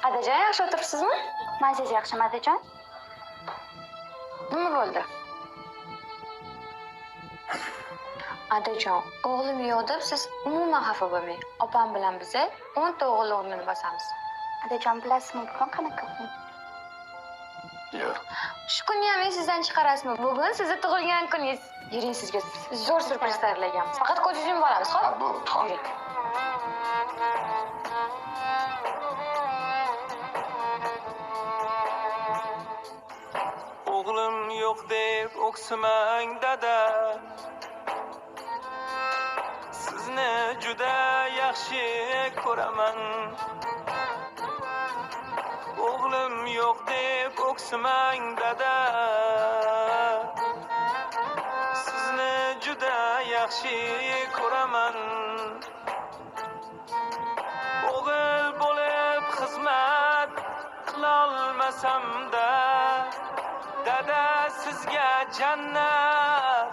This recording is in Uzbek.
Adajon, yaxshi o'tiribsizmi? Mazangiz yaxshimi, Adajon? Nima bo'ldi? Adajon, o'g'lim yo'q deb siz umuman xafa bo'lmang. Opam bilan biz 10 ta o'g'il o'rnini bosamiz. Adajon, bilasizmi, bugun qanaqa kun? Yo'q. Shu kunni ham esingizdan chiqarasizmi? Bugun sizni tug'ilgan kuningiz. Yuring, sizga zo'r syurpriz tayyorlayapmiz. Faqat ko'zingizni yumib olamiz, xo'p? Bu Yuring. O'g'lim yo'q deb o'ksimang dada, sizni juda yaxshi ko'raman. O'g'lim yo'q deb o'ksimang dada, sizni juda yaxshi ko'raman. O'g'il bo'lib xizmat qilolmasam-da, dada sizga jannat